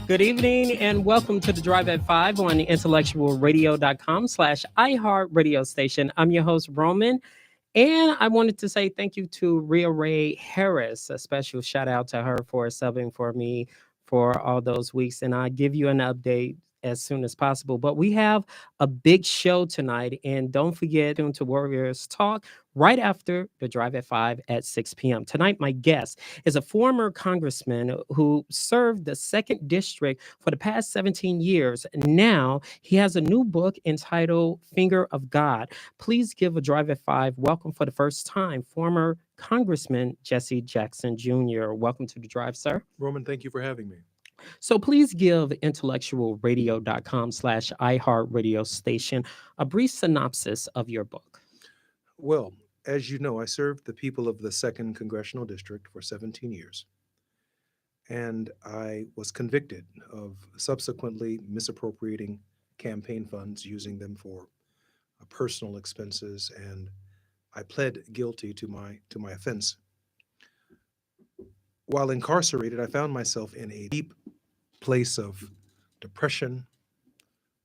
Good evening and welcome to the Drive at 5 on the IntellectualRadio.com/iHeart radio station. I'm your host, Roman, and I wanted to say thank you to Rhea Ray Harris. A special shout out to her for subbing for me for all those weeks, and I'll give you an update as soon as possible. But we have a big show tonight, and don't forget to Warriors Talk right after the Drive at 5 at 6 p.m. Tonight, my guest is a former congressman who served the 2nd District for the past 17 years. Now, he has a new book entitled Finger of God. Please give a Drive at 5 welcome for the first time, former Congressman Jesse Jackson Jr. Welcome to the Drive, sir. Roman, thank you for having me. So please give IntellectualRadio.com/iHeart radio station a brief synopsis of your book. Well, as you know, I served the people of the 2nd Congressional District for 17 years, and I was convicted of subsequently misappropriating campaign funds, using them for personal expenses, and I pled guilty to my offense. While incarcerated, I found myself in a deep place of depression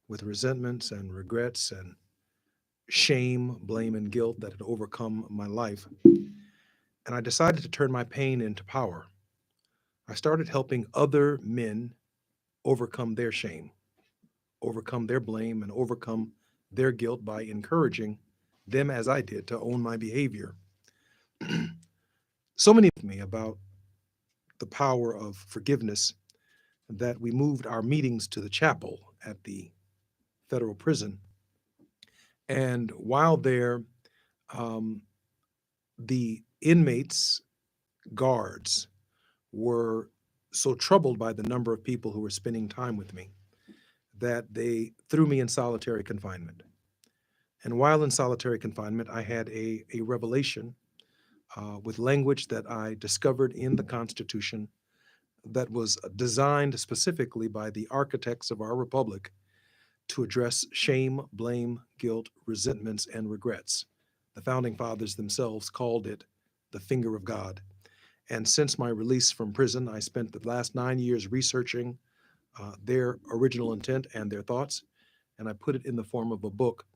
with resentments and regrets and shame, blame, and guilt that had overcome my life. And I decided to turn my pain into power. I started helping other men overcome their shame, overcome their blame, and overcome their guilt by encouraging them, as I did, to own my behavior. So many of me about the power of forgiveness that we moved our meetings to the chapel at the federal prison. And while there, the inmates, guards, were so troubled by the number of people who were spending time with me that they threw me in solitary confinement. And while in solitary confinement, I had a revelation with language that I discovered in the Constitution that was designed specifically by the architects of our republic to address shame, blame, guilt, resentments, and regrets. The founding fathers themselves called it the finger of God. And since my release from prison, I spent the last 9 years researching their original intent and their thoughts, and I put it in the form of a book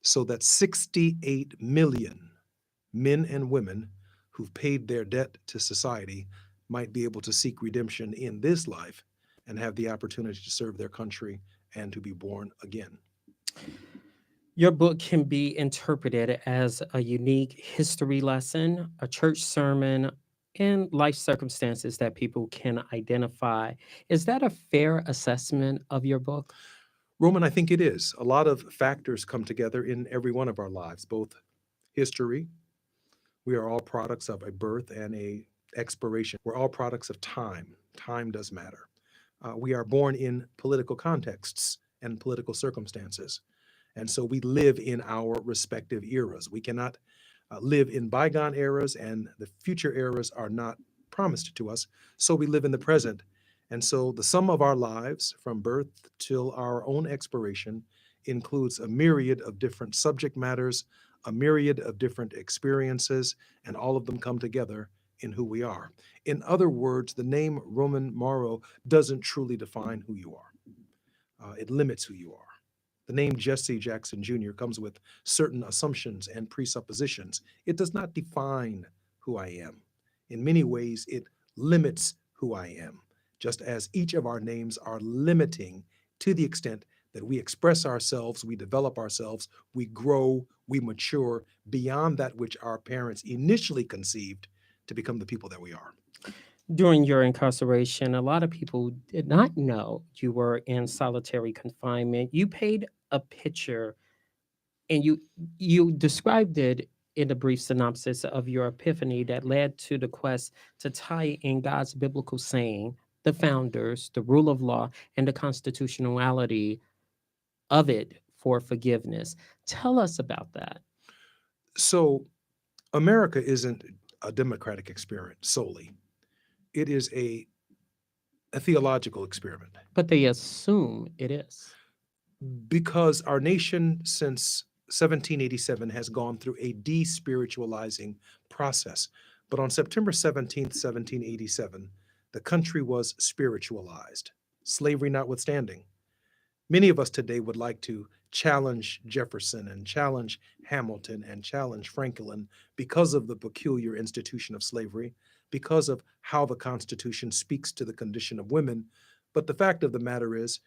so that 68 million men and women who've paid their debt to society might be able to seek redemption in this life and have the opportunity to serve their country and to be born again. Your book can be interpreted as a unique history lesson, a church sermon, and life circumstances that people can identify. Is that a fair assessment of your book? Roman, I think it is. A lot of factors come together in every one of our lives, both history. We are all products of a birth and a expiration. We're all products of time. Time does matter. We are born in political contexts and political circumstances. And so we live in our respective eras. We cannot live in bygone eras, and the future eras are not promised to us. So we live in the present. And so the sum of our lives from birth till our own expiration includes a myriad of different subject matters, a myriad of different experiences, and all of them come together in who we are. In other words, the name Roman Morrow doesn't truly define who you are. It limits who you are. The name Jesse Jackson Jr. comes with certain assumptions and presuppositions. It does not define who I am. In many ways, it limits who I am, just as each of our names are limiting to the extent that we express ourselves, we develop ourselves, we grow, we mature beyond that which our parents initially conceived to become the people that we are. During your incarceration, a lot of people did not know you were in solitary confinement. You paid a picture and you described it in a brief synopsis of your epiphany that led to the quest to tie in God's biblical saying, the founders, the rule of law, and the constitutionality of it for forgiveness. Tell us about that. So, America isn't a democratic experiment solely. It is a theological experiment. But they assume it is. Because our nation since 1787 has gone through a despiritualizing process. But on September 17th, 1787, the country was spiritualized. slavery notwithstanding. Many of us today would like to challenge Jefferson and challenge Hamilton and challenge Franklin because of the peculiar institution of slavery, because of how the Constitution speaks to the condition of women. But the fact of the matter is,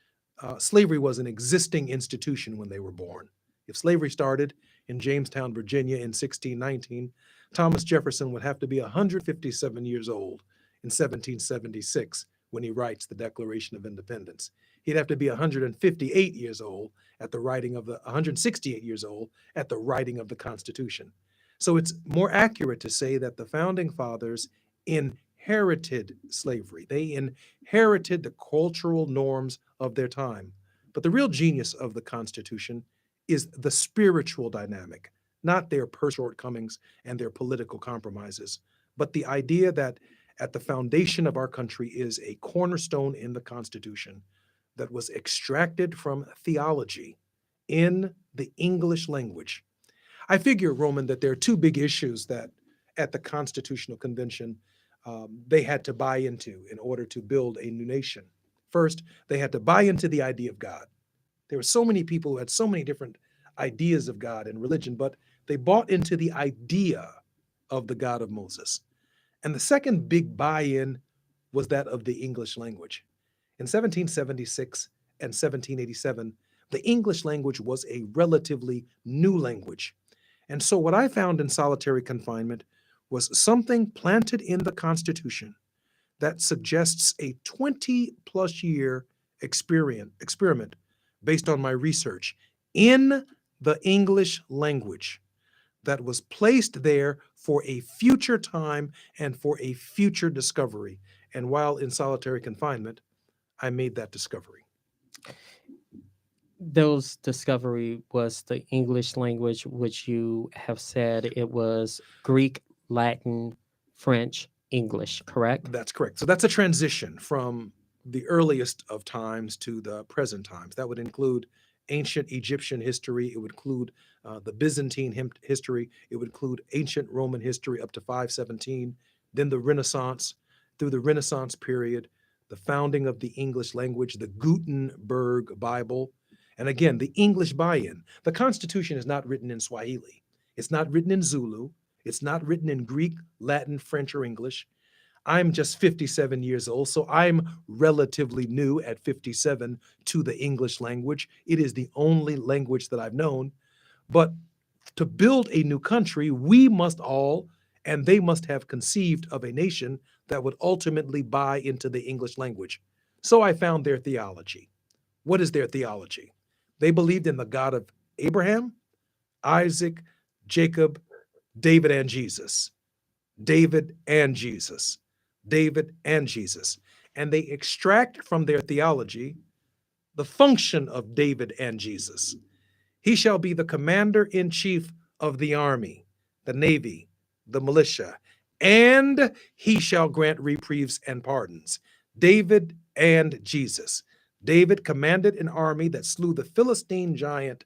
slavery was an existing institution when they were born. If slavery started in Jamestown, Virginia in 1619, Thomas Jefferson would have to be 157 years old in 1776 when he writes the Declaration of Independence. He'd have to be 158 years old at the writing of the 168 years old at the writing of the Constitution. So it's more accurate to say that the founding fathers inherited slavery. They inherited the cultural norms of their time. But the real genius of the Constitution is the spiritual dynamic, not their personal shortcomings and their political compromises, but the idea that at the foundation of our country is a cornerstone in the Constitution that was extracted from theology in the English language. I figure, Roman, that there are two big issues that at the Constitutional Convention they had to buy into in order to build a new nation. First, they had to buy into the idea of God. There were so many people who had so many different ideas of God and religion, but they bought into the idea of the God of Moses. And the second big buy-in was that of the English language. In 1776 and 1787, the English language was a relatively new language. And so what I found in solitary confinement was something planted in the Constitution that suggests a 20-plus year experiment based on my research in the English language that was placed there for a future time and for a future discovery. And while in solitary confinement, I made that discovery. Those discovery was the English language, which you have said it was Greek, Latin, French, English, correct? That's correct. So that's a transition from the earliest of times to the present times. That would include ancient Egyptian history. It would include the Byzantine history. It would include ancient Roman history up to 517. Then the Renaissance, through the Renaissance period, the founding of the English language, the Gutenberg Bible, and again, the English buy-in. The Constitution is not written in Swahili. It's not written in Zulu. It's not written in Greek, Latin, French, or English. I'm just 57 years old, so I'm relatively new at 57 to the English language. It is the only language that I've known. But to build a new country, we must all, and they must have conceived of a nation that would ultimately buy into the English language. So I found their theology. What is their theology? They believed in the God of Abraham, Isaac, Jacob, David, and Jesus. David and Jesus. David and Jesus. And they extract from their theology the function of David and Jesus. He shall be the commander-in-chief of the army, the navy, the militia, and he shall grant reprieves and pardons. David and Jesus. David commanded an army that slew the Philistine giant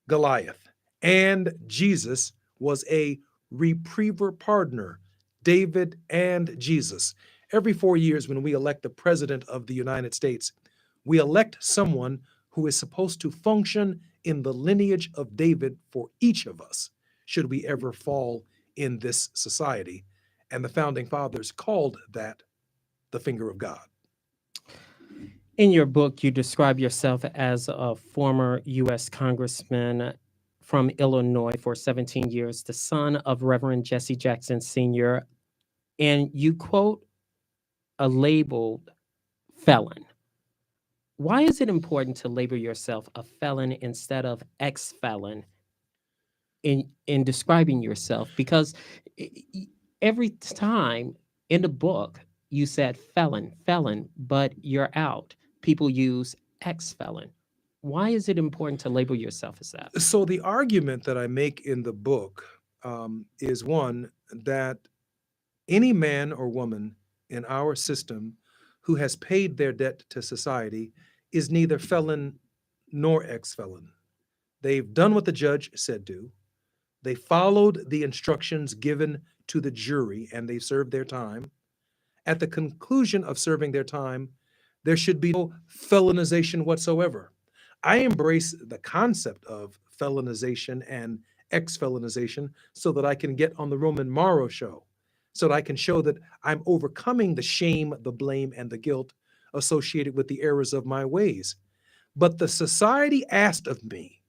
Goliath, and Jesus was a repriever pardoner. David and Jesus. Every 4 years, when we elect the president of the United States, we elect someone who is supposed to function in the lineage of David for each of us, should we ever fall in this society. And the founding fathers called that the finger of God. In your book, you describe yourself as a former U.S. Congressman from Illinois for 17 years, the son of Reverend Jesse Jackson Sr., and you quote a labeled felon. Why is it important to label yourself a felon instead of ex-felon in describing yourself? Because every time in the book you said felon, but you're out. People use ex-felon. Why is it important to label yourself as that? So the argument that I make in the book is one that any man or woman in our system who has paid their debt to society is neither felon nor ex-felon. They've done what the judge said do. They followed the instructions given to the jury and they served their time. At the conclusion of serving their time, There should be no felonization whatsoever. I embrace the concept of felonization and ex-felonization so that I can get on the Roman Morrow show, so that I can show that I'm overcoming the shame, the blame, and the guilt associated with the errors of my ways. But the society asked of me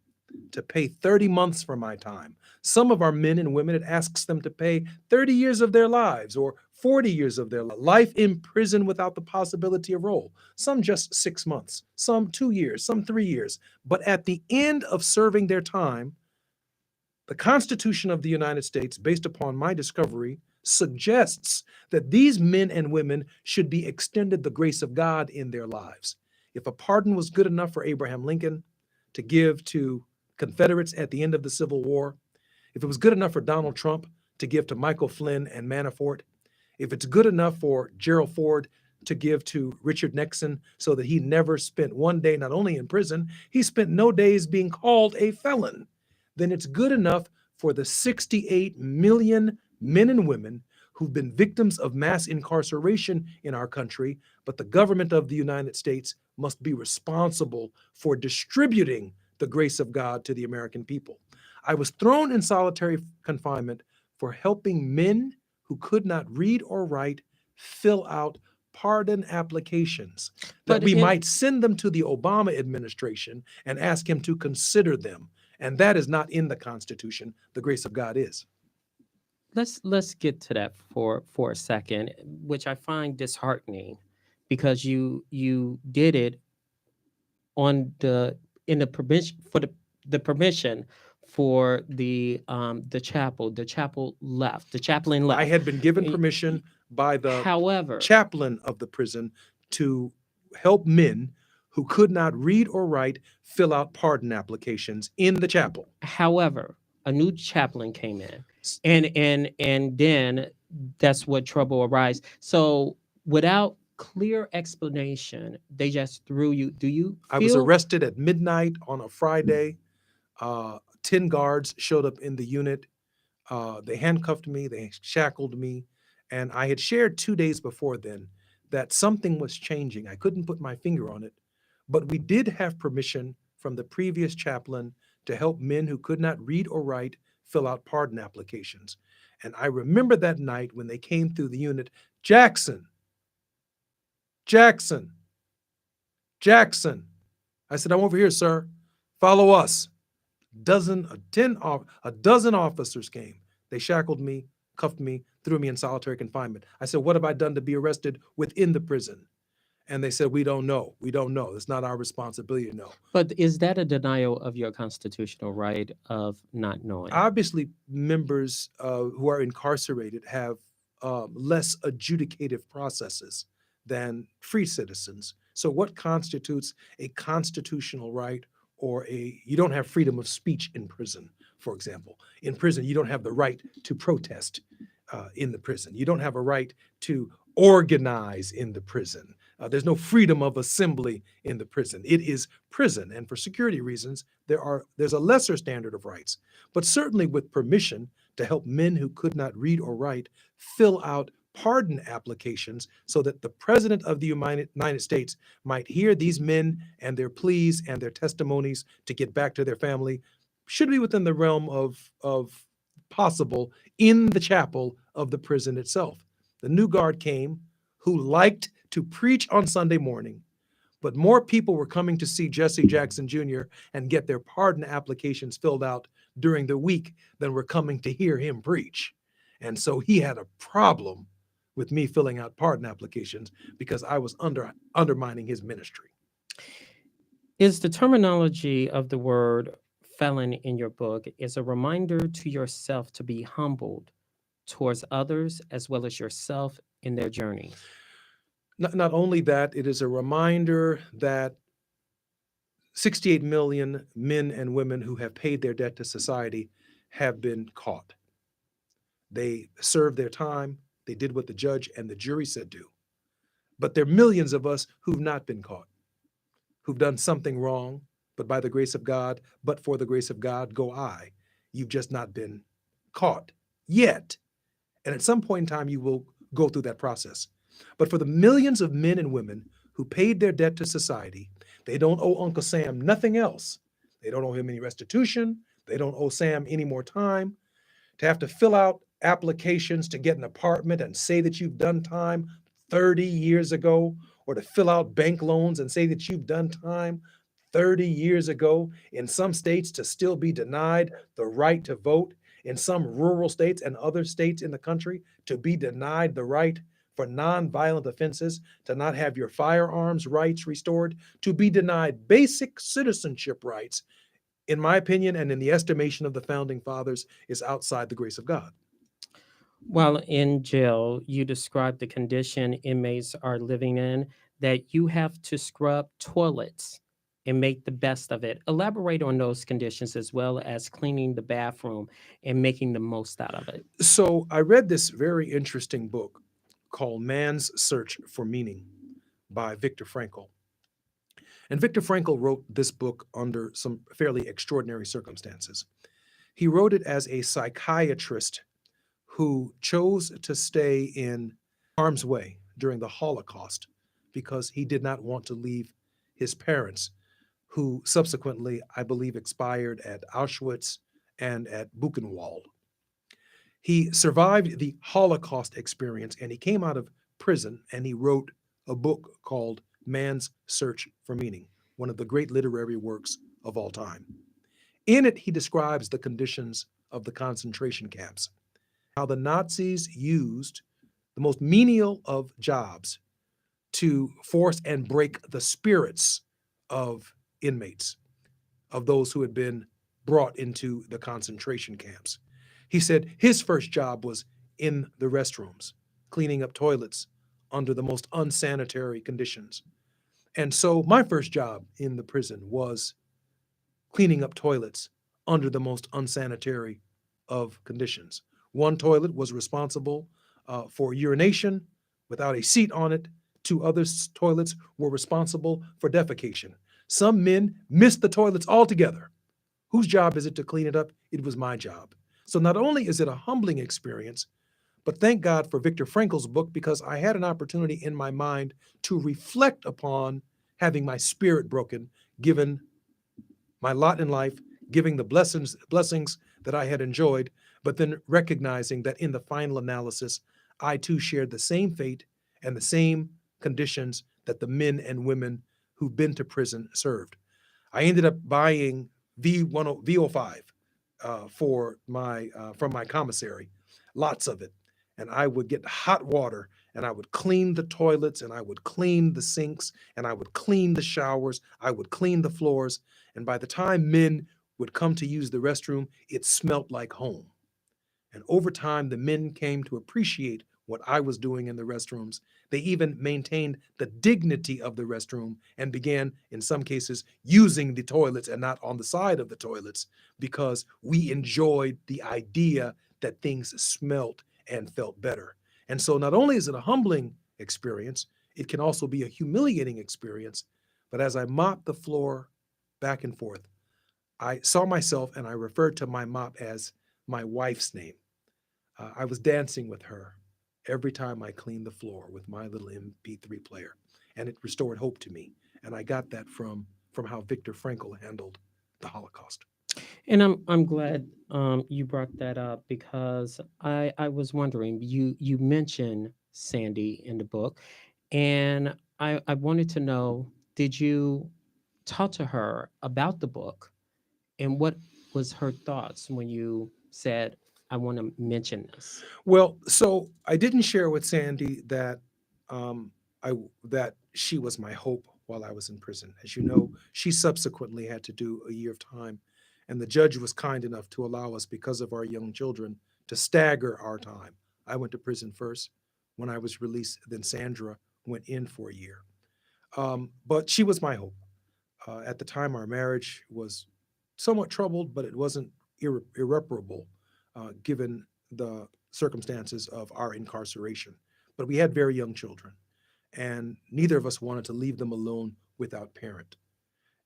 to pay 30 months for my time. Some of our men and women, it asks them to pay 30 years of their lives or 40 years of their life in prison without the possibility of parole. Some just 6 months, some 2 years, some 3 years. But at the end of serving their time, the Constitution of the United States, based upon my discovery, suggests that these men and women should be extended the grace of God in their lives. If a pardon was good enough for Abraham Lincoln to give to Confederates at the end of the Civil War, if it was good enough for Donald Trump to give to Michael Flynn and Manafort, if it's good enough for Gerald Ford to give to Richard Nixon so that he never spent one day not only in prison, he spent no days being called a felon, then it's good enough for the 68 million men and women who've been victims of mass incarceration in our country, but the government of the United States must be responsible for distributing the grace of God to the American people. I was thrown in solitary confinement for helping men who could not read or write fill out pardon applications that But we in might send them to the Obama administration and ask him to consider them. And that is not in the Constitution. The grace of God is. let's get to that for a second, which I find disheartening because you did it on the in the permission for the permission for the chapel. The chapel left. The chaplain I left. had been given Eh, permission by the However, chaplain of the prison to help men who could not read or write fill out pardon applications in the chapel. however, a new chaplain came in, and then that's what trouble arose. So without clear explanation, they just threw you. Do you I was feel? arrested at midnight on a Friday. 10 guards showed up in the unit. They handcuffed me, they shackled me, and I had shared 2 days before then that something was changing. I couldn't put my finger on it, but we did have permission from the previous chaplain to help men who could not read or write fill out pardon applications. And I remember that night when they came through the unit, Jackson, Jackson, Jackson. I said, I'm over here, sir. Follow us. A dozen officers came. They shackled me, cuffed me, threw me in solitary confinement. I said, what have I done to be arrested within the prison? And they said, we don't know. We don't know. It's not our responsibility to know. But is that a denial of your constitutional right of not knowing? Obviously, members who are incarcerated have less adjudicative processes than free citizens. So what constitutes a constitutional right or you don't have freedom of speech in prison, for example. In prison, you don't have the right to protest in the prison. You don't have a right to organize in the prison. There's no freedom of assembly in the prison. It is prison, and for security reasons, there's a lesser standard of rights. But certainly with permission to help men who could not read or write fill out pardon applications so that the President of the United States might hear these men and their pleas and their testimonies to get back to their family should be within the realm of possible in the chapel of the prison itself. The new guard came who liked to preach on Sunday morning, but more people were coming to see Jesse Jackson Jr. and get their pardon applications filled out during the week than were coming to hear him preach. And so he had a problem with me filling out pardon applications because I was undermining his ministry. Is the terminology of the word felon in your book is a reminder to yourself to be humbled towards others as well as yourself in their journey? Not only that, it is a reminder that 68 million men and women who have paid their debt to society have been caught. They served their time. They did what the judge and the jury said do. But there are millions of us who've not been caught, who've done something wrong, but by the grace of God, but for the grace of God, go I. You've just not been caught yet. And at some point in time, you will go through that process. But for the millions of men and women who paid their debt to society. They don't owe Uncle Sam nothing else. They don't owe him any restitution. They don't owe Sam any more time. To have to fill out applications to get an apartment and say that you've done time 30 years ago, or to fill out bank loans and say that you've done time 30 years ago. In some states, to still be denied the right to vote. In some rural states and other states in the country, to be denied the right for nonviolent offenses, to not have your firearms rights restored, to be denied basic citizenship rights, in my opinion and in the estimation of the founding fathers, is outside the grace of God. While in jail, you describe the condition inmates are living in, that you have to scrub toilets and make the best of it. Elaborate on those conditions as well as cleaning the bathroom and making the most out of it. So I read this very interesting book called Man's Search for Meaning by Viktor Frankl. And Viktor Frankl wrote this book under some fairly extraordinary circumstances. He wrote it as a psychiatrist who chose to stay in harm's way during the Holocaust because he did not want to leave his parents, who subsequently, I believe, expired at Auschwitz and at Buchenwald. He survived the Holocaust experience and he came out of prison and he wrote a book called Man's Search for Meaning, one of the great literary works of all time. In it, he describes the conditions of the concentration camps, how the Nazis used the most menial of jobs to force and break the spirits of inmates, of those who had been brought into the concentration camps. He said his first job was in the restrooms, cleaning up toilets under the most unsanitary conditions. And so my first job in the prison was cleaning up toilets under the most unsanitary of conditions. One toilet was responsible for urination without a seat on it. Two other toilets were responsible for defecation. Some men missed the toilets altogether. Whose job is it to clean it up? It was my job. So not only is it a humbling experience, but thank God for Viktor Frankl's book, because I had an opportunity in my mind to reflect upon having my spirit broken, given my lot in life, giving the blessings that I had enjoyed, but then recognizing that in the final analysis, I too shared the same fate and the same conditions that the men and women who've been to prison served. I ended up buying V05 for my from my commissary, lots of it, and I would get hot water and I would clean the toilets and I would clean the sinks and I would clean the showers, I would clean the floors, and by the time men would come to use the restroom, it smelt like home. And over time, the men came to appreciate what I was doing in the restrooms. They even maintained the dignity of the restroom and began, in some cases, using the toilets and not on the side of the toilets, because we enjoyed the idea that things smelt and felt better. And so not only is it a humbling experience, it can also be a humiliating experience. But as I mopped the floor back and forth, I saw myself and I referred to my mop as my wife's name. I was dancing with her every time I cleaned the floor with my little MP3 player, and it restored hope to me. And I got that from how Viktor Frankl handled the Holocaust. And I'm glad you brought that up, because I was wondering, you mentioned Sandy in the book, and I wanted to know, did you talk to her about the book, and what was her thoughts when you said, I want to mention this? Well, so I didn't share with Sandy that um, that she was my hope while I was in prison. As you know, she subsequently had to do a year of time, and the judge was kind enough to allow us, because of our young children, to stagger our time. I went to prison first. When I was released, then Sandra went in for a year. But she was my hope. At the time, our marriage was somewhat troubled, but it wasn't irreparable, given the circumstances of our incarceration. But we had very young children, and neither of us wanted to leave them alone without parent.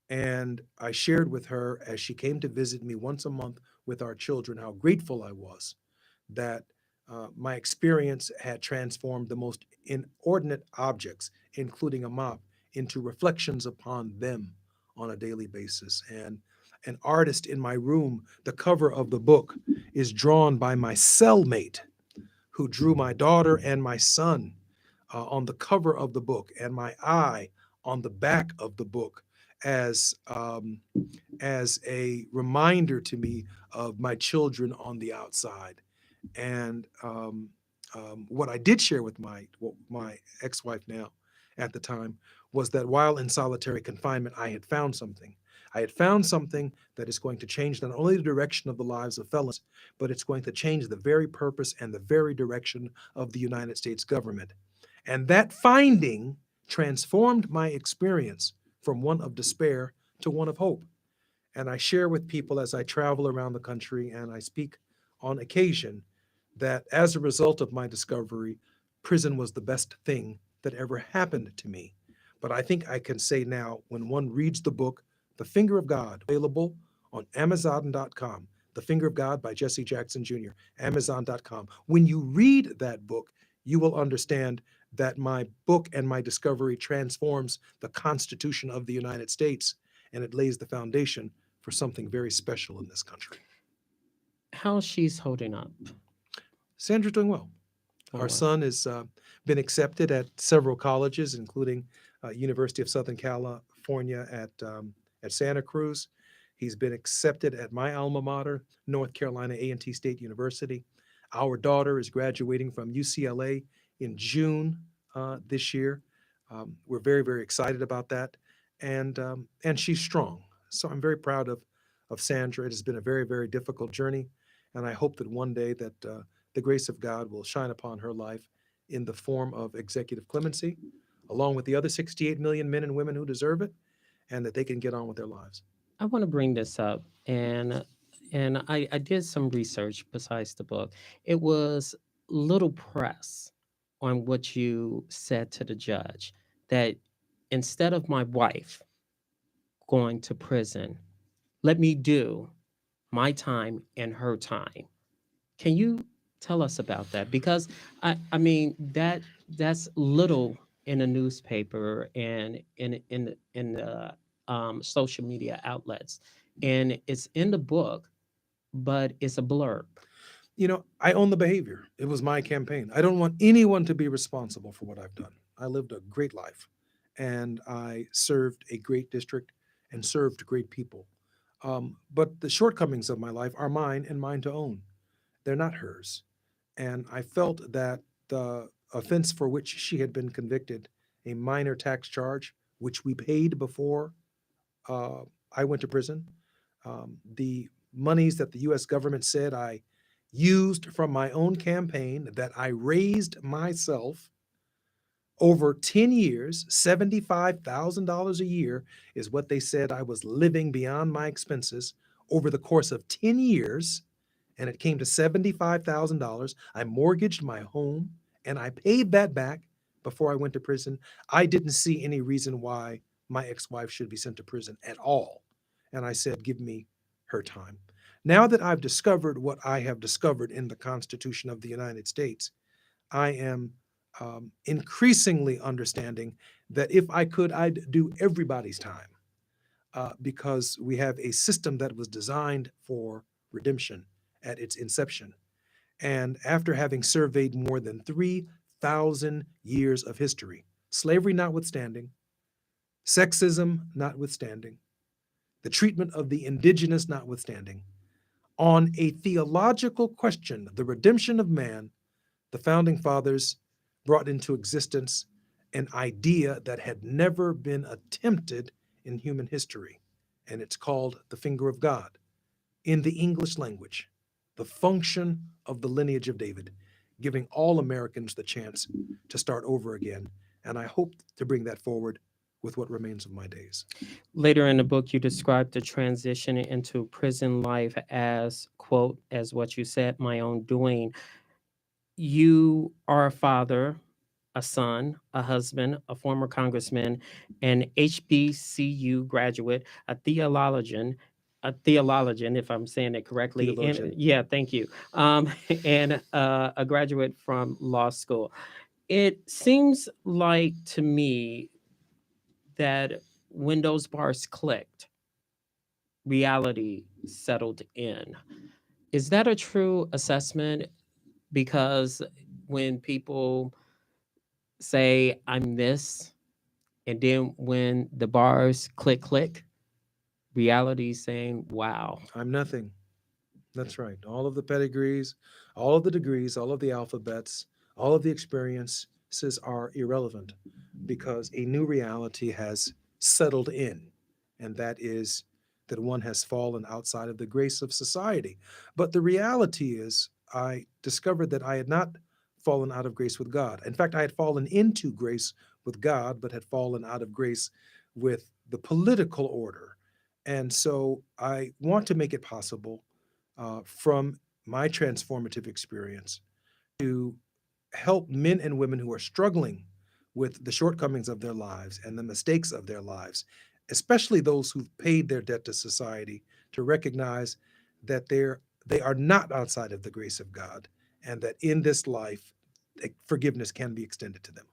And I shared with her, as she came to visit me once a month with our children, how grateful I was that my experience had transformed the most inordinate objects, including a mop, into reflections upon them on a daily basis. And an artist in my room, the cover of the book is drawn by my cellmate who drew my daughter and my son on the cover of the book, and my eye on the back of the book as as a reminder to me of my children on the outside. And what I did share with my ex-wife now at the time was that while in solitary confinement, I had found something. I had found something that is going to change not only the direction of the lives of felons, but it's going to change the very purpose and the very direction of the United States government. And that finding transformed my experience from one of despair to one of hope. And I share with people as I travel around the country and I speak on occasion that as a result of my discovery, prison was the best thing that ever happened to me. But I think I can say now, when one reads the book, The Finger of God, available on Amazon.com, The Finger of God by Jesse Jackson Jr., Amazon.com. When you read that book, you will understand that my book and my discovery transforms the Constitution of the United States, and it lays the foundation for something very special in this country. How she's holding up? Sandra's doing well. Our Or son has been accepted at several colleges, including University of Southern California at Santa Cruz. He's been accepted at my alma mater, North Carolina A&T State University. Our daughter is graduating from UCLA in June this year. We're very, very excited about that, and she's strong. So I'm very proud of Sandra. It has been a very, very difficult journey, and I hope that one day that the grace of God will shine upon her life in the form of executive clemency, along with the other 68 million men and women who deserve it, and that they can get on with their lives. I want to bring this up, and I did some research besides the book. It was little press on what you said to the judge, that instead of my wife going to prison, let me do my time and her time. Can you tell us about that? Because I mean that's little in a newspaper and in the social media outlets, and it's in the book, but it's a blurb. You know, I own the behavior. It was my campaign. I don't want anyone to be responsible for what I've done. I lived a great life and I served a great district and served great people. But the shortcomings of my life are mine and mine to own. They're not hers. And I felt that the offense for which she had been convicted, a minor tax charge, which we paid before uh, I went to prison, the monies that the US government said I used from my own campaign that I raised myself over 10 years, $75,000 a year is what they said I was living beyond my expenses over the course of 10 years. And it came to $75,000. I mortgaged my home and I paid that back before I went to prison. I didn't see any reason why my ex wife should be sent to prison at all. And I said, give me her time. Now that I've discovered what I have discovered in the Constitution of the United States, I am increasingly understanding that if I could, I'd do everybody's time because we have a system that was designed for redemption at its inception. And after having surveyed more than 3,000 years of history, slavery notwithstanding, sexism notwithstanding, the treatment of the indigenous notwithstanding, on a theological question, the redemption of man, the founding fathers brought into existence an idea that had never been attempted in human history, and it's called the finger of God. In the English language, the function of the lineage of David, giving all Americans the chance to start over again. And I hope to bring that forward with what remains of my days. Later in the book, you described the transition into prison life as, quote, as what you said, my own doing. You are a father, a son, a husband, a former congressman, an HBCU graduate, a theologian, if I'm saying it correctly, and Theologian. yeah, thank you, and a graduate from law school. It seems like to me that when those bars clicked, reality settled in. Is that a true assessment? Because when people say, I'm this, and then when the bars click, click, reality saying, wow. I'm nothing. That's right. All of the pedigrees, all of the degrees, all of the alphabets, all of the experiences are irrelevant because a new reality has settled in, and that is that one has fallen outside of the grace of society. But the reality is, I discovered that I had not fallen out of grace with God. In fact, I had fallen into grace with God, but had fallen out of grace with the political order. And so I want to make it possible from my transformative experience to help men and women who are struggling with the shortcomings of their lives and the mistakes of their lives, especially those who've paid their debt to society, to recognize that they are not outside of the grace of God and that in this life, forgiveness can be extended to them.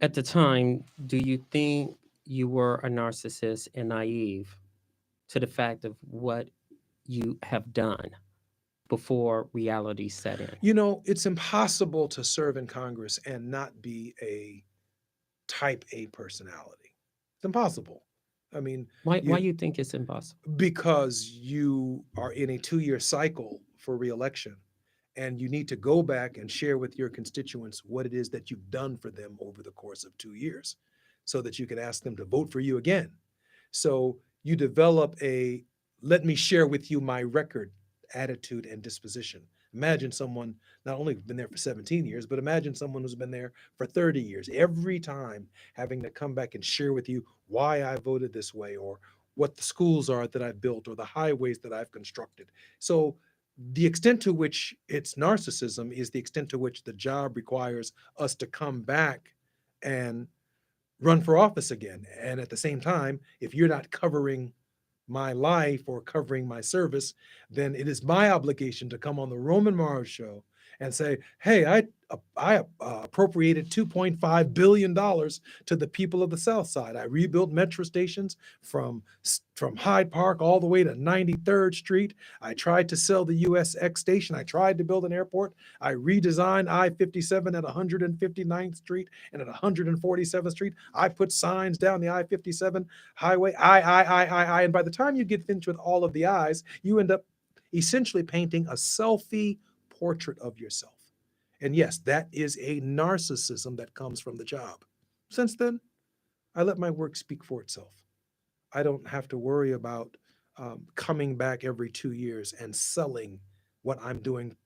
At the time, do you think you were a narcissist and naive to the fact of what you have done before reality set in? You know, it's impossible to serve in Congress and not be a type A personality. It's impossible. I mean, Why you you think it's impossible? because you are in a 2-year cycle for reelection and you need to go back and share with your constituents what it is that you've done for them over the course of 2 years so that you can ask them to vote for you again. So you develop a let me share with you my record attitude and disposition. Imagine someone not only been there for 17 years, but imagine someone who's been there for 30 years, every time having to come back and share with you why I voted this way or what the schools are that I've built or the highways that I've constructed. So the extent to which it's narcissism is the extent to which the job requires us to come back and run for office again. And at the same time, if you're not covering my life or covering my service, then it is my obligation to come on the Roman Morrow show and say, "Hey, I appropriated $2.5 billion to the people of the South Side. I rebuilt metro stations from Hyde Park all the way to 93rd Street. I tried to sell the USX station. I tried to build an airport. I redesigned I-57 at 159th Street and at 147th Street. I put signs down the I-57 highway. I. And by the time you get finished with all of the I's, you end up essentially painting a selfie portrait of yourself. And yes, that is a narcissism that comes from the job. Since then, I let my work speak for itself. I don't have to worry about coming back every 2 years and selling what I'm doing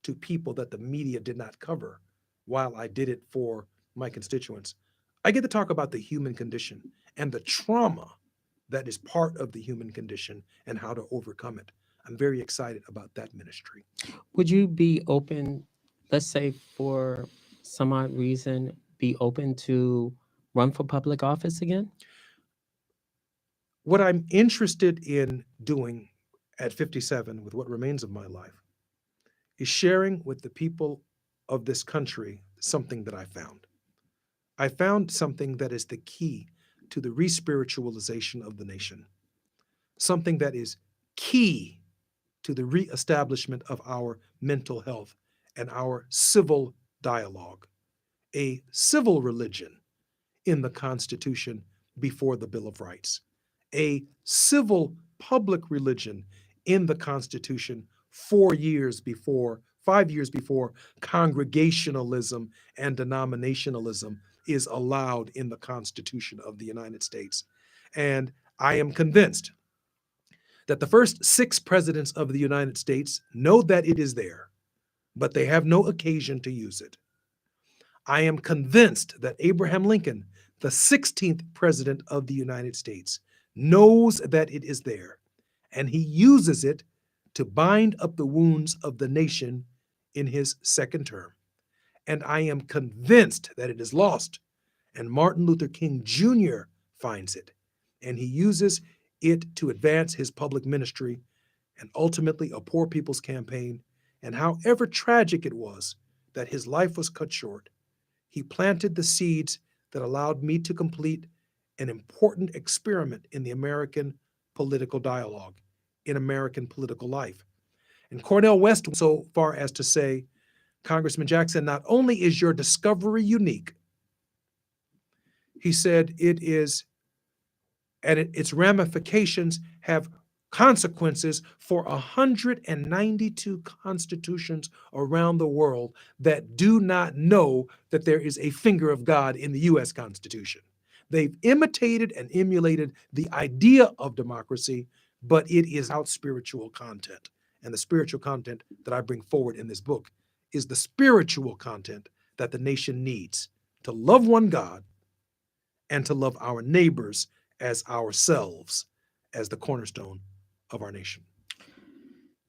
to people that the media did not cover while I did it for my constituents. I get to talk about the human condition and the trauma that is part of the human condition and how to overcome it. I'm very excited about that ministry. Would you be open, let's say for some odd reason, be open to run for public office again? What I'm interested in doing at 57 with what remains of my life is sharing with the people of this country something that I found. I found something that is the key to the respiritualization of the nation, something that is key to the reestablishment of our mental health and our civil dialogue, a civil religion in the Constitution before the Bill of Rights, a civil public religion in the Constitution 4 years before, 5 years before congregationalism and denominationalism is allowed in the Constitution of the United States. And I am convinced that the first 6 presidents of the United States know that it is there, but they have no occasion to use it. I am convinced that Abraham Lincoln, the 16th president of the United States, knows that it is there, and he uses it to bind up the wounds of the nation in his second term. And I am convinced that it is lost, and Martin Luther King Jr. finds it, and he uses it to advance his public ministry and ultimately a poor people's campaign. And however tragic it was that his life was cut short, he planted the seeds that allowed me to complete an important experiment in the American political dialogue, in American political life. And Cornel West went so far as to say, Congressman Jackson, not only is your discovery unique, he said it is, and its ramifications have consequences for 192 constitutions around the world that do not know that there is a finger of God in the US Constitution. They've imitated and emulated the idea of democracy, but it is out spiritual content. And the spiritual content that I bring forward in this book is the spiritual content that the nation needs to love one God and to love our neighbors as ourselves, as the cornerstone of our nation.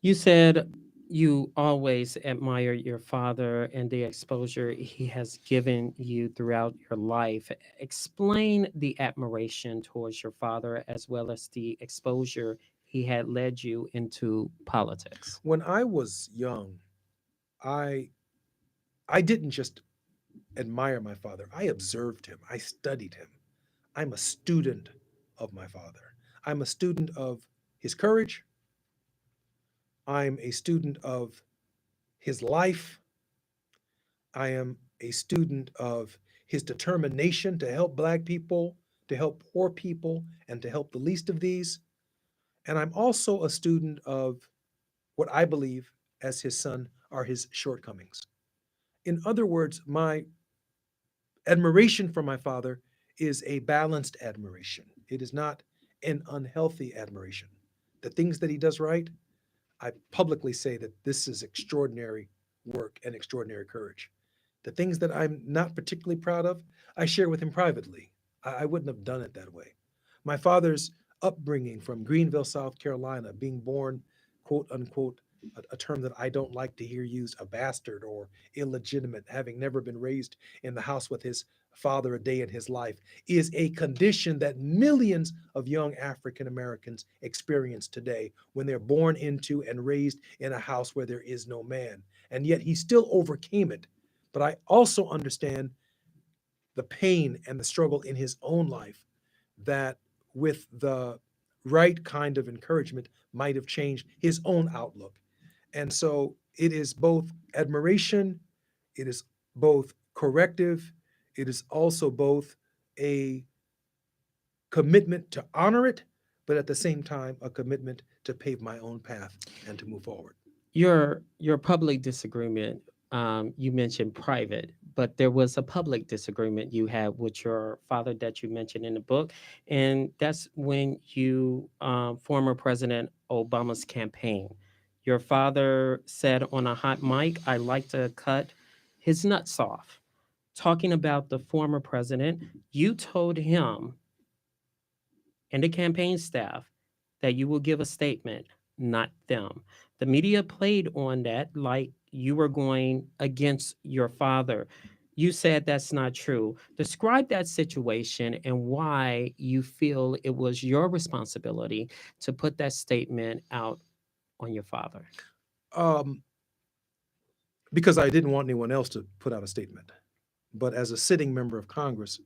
You said you always admired your father and the exposure he has given you throughout your life. Explain the admiration towards your father as well as the exposure he had led you into politics. When I was young, I I didn't just admire my father. I observed him. I studied him. I'm a student of my father. I'm a student of his courage. I'm a student of his life. I am a student of his determination to help Black people, to help poor people, and to help the least of these. And I'm also a student of what I believe, as his son, are his shortcomings. In other words, my admiration for my father is a balanced admiration. It is not an unhealthy admiration. The things that he does right, I publicly say that this is extraordinary work and extraordinary courage. The things that I'm not particularly proud of, I share with him privately. I wouldn't have done it that way. My father's upbringing from Greenville, South Carolina, being born, quote unquote, a term that I don't like to hear used, a bastard or illegitimate, having never been raised in the house with his father a day in his life, is a condition that millions of young African Americans experience today when they're born into and raised in a house where there is no man. And yet he still overcame it. But I also understand the pain and the struggle in his own life that, with the right kind of encouragement, might have changed his own outlook. And so it is both admiration, it is both corrective, it is also both a commitment to honor it, but at the same time, a commitment to pave my own path and to move forward. Your public disagreement, you mentioned private, but there was a public disagreement you had with your father that you mentioned in the book, and that's when you former President Obama's campaign. Your father said on a hot mic, "I like to cut his nuts off." Talking about the former president, you told him and the campaign staff that you will give a statement, not them. The media played on that like you were going against your father. You said that's not true. Describe that situation and why you feel it was your responsibility to put that statement out on your father. Um, because I didn't want anyone else to put out a statement. But as a sitting member of Congress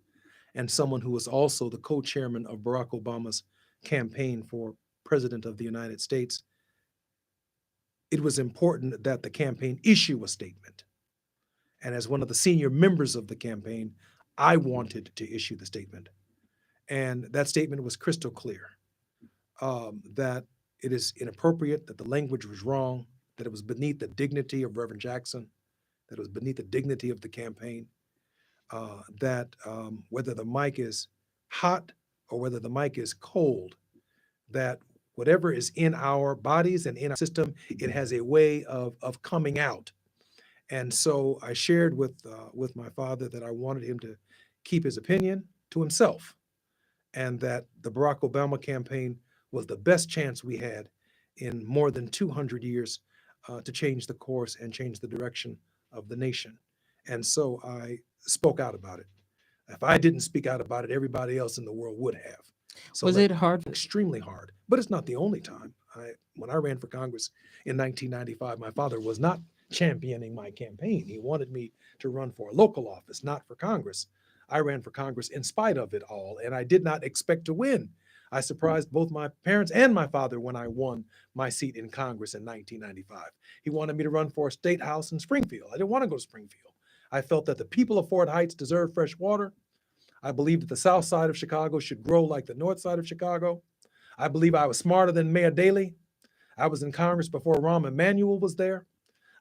and someone who was also the co chairman of Barack Obama's campaign for President of the United States, it was important that the campaign issue a statement. And as one of the senior members of the campaign, I wanted to issue the statement. And that statement was crystal clear, that it is inappropriate, that the language was wrong, that it was beneath the dignity of Reverend Jackson, that it was beneath the dignity of the campaign, that whether the mic is hot or whether the mic is cold, that whatever is in our bodies and in our system, it has a way of coming out. And so I shared with my father that I wanted him to keep his opinion to himself, and that the Barack Obama campaign was the best chance we had in more than 200 years to change the course and change the direction of the nation. And so I spoke out about it. If I didn't speak out about it, everybody else in the world would have. So Was that it hard? extremely hard, but it's not the only time. When I ran for Congress in 1995, my father was not championing my campaign. He wanted me to run for a local office, not for Congress. I ran for Congress in spite of it all, and I did not expect to win. I surprised both my parents and my father when I won my seat in Congress in 1995. He wanted me to run for a state house in Springfield. I didn't want to go to Springfield. I felt that the people of Fort Heights deserve fresh water. I believed that the south side of Chicago should grow like the north side of Chicago. I believe I was smarter than Mayor Daley. I was in Congress before Rahm Emanuel was there.